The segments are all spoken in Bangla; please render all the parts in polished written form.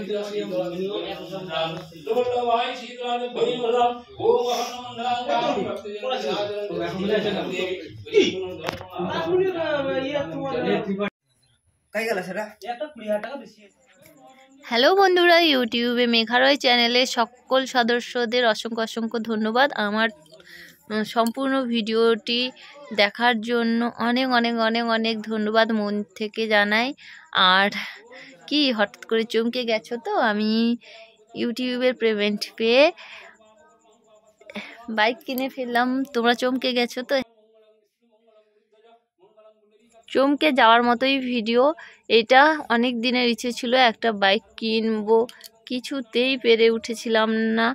হ্যালো বন্ধুরা, ইউটিউবে মেঘারয় চ্যানেলে সকল সদস্যদের অসংখ্য অসংখ্য ধন্যবাদ। আমার সম্পূর্ণ ভিডিওটি দেখার জন্য অনেক অনেক অনেক অনেক ধন্যবাদ মন থেকে জানাই। আর কি হঠাৎ করে চমকে গেছো তো? আমি ইউটিউবের পেমেন্ট পেয়ে বাইক কিনে ফেললাম। তোমরা চমকে গেছো তো? চমকে যাওয়ার মতোই ভিডিও এটা। অনেক দিনের ইচ্ছে ছিল একটা বাইক কিনবো, কিছুতেই পেরে উঠেছিলাম না।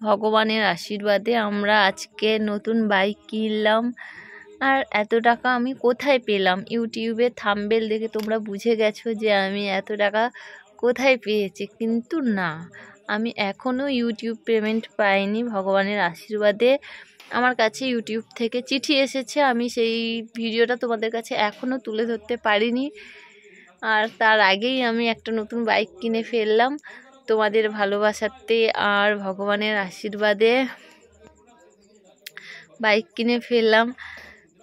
ভগবানের আশীর্বাদে আমরা আজকে নতুন বাইক কিনলাম। আর এত টাকা আমি কোথায় পেলাম? ইউটিউবে থাম্বনেল দেখে তোমরা বুঝে গেছো যে আমি এত টাকা কোথায় পেয়েছি, কিন্তু না, আমি এখনও ইউটিউব পেমেন্ট পাইনি। ভগবানের আশীর্বাদে আমার কাছে ইউটিউব থেকে চিঠি এসেছে, আমি সেই ভিডিওটা তোমাদের কাছে এখনও তুলে ধরতে পারিনি। আর তার আগেই আমি একটা নতুন বাইক কিনে ফেললাম তোমাদের ভালোবাসাতে আর ভগবানের আশীর্বাদে বাইক কিনে ফেললাম।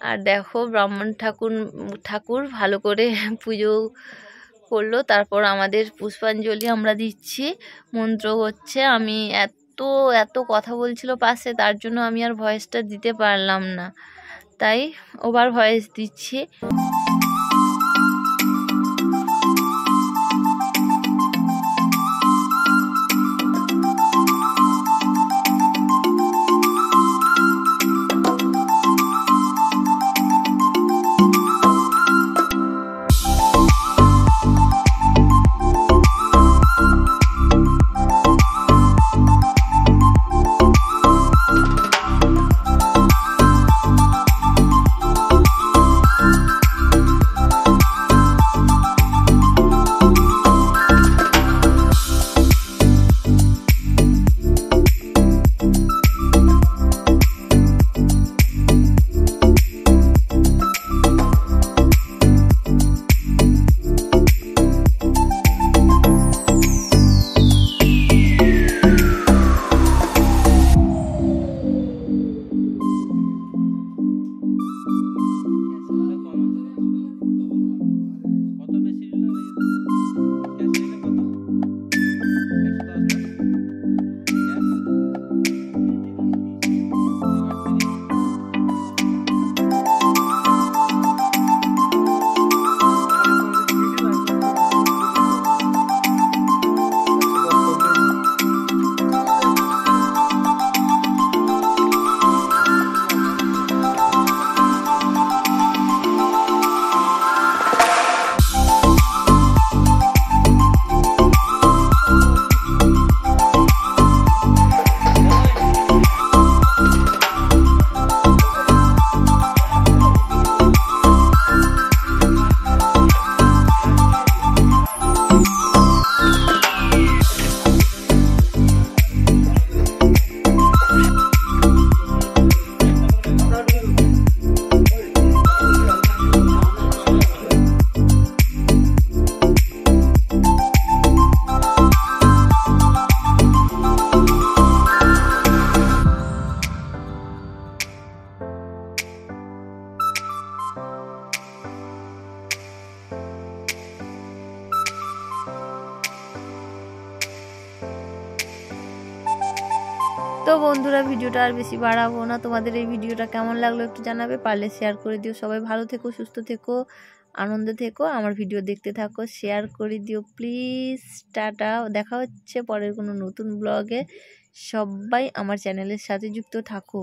আর দেখো, ব্রাহ্মণ ঠাকুর ভালো করে পুজো করলো, তারপর আমাদের পুষ্পাঞ্জলি আমরা দিচ্ছি, মন্ত্র হচ্ছে। আমি এত কথা বলছিল পাশে, তার জন্য আমি আর ভয়েসটা দিতে পারলাম না, তাই ওভার ভয়েস দিচ্ছি। তো বন্ধুরা, ভিডিওটা আর বেশি বাড়াবো না। তোমাদের এই ভিডিওটা কেমন লাগলো একটু জানাবে, পারলে শেয়ার করে দিও। সবাই ভালো থেকো, সুস্থ থেকো, আনন্দে থেকো, আমার ভিডিও দেখতে থাকো, শেয়ার করে দিও প্লিজ। টাটা, দেখা হচ্ছে পরের কোনো নতুন ব্লগে। সবাই আমার চ্যানেলের সাথে যুক্ত থাকো।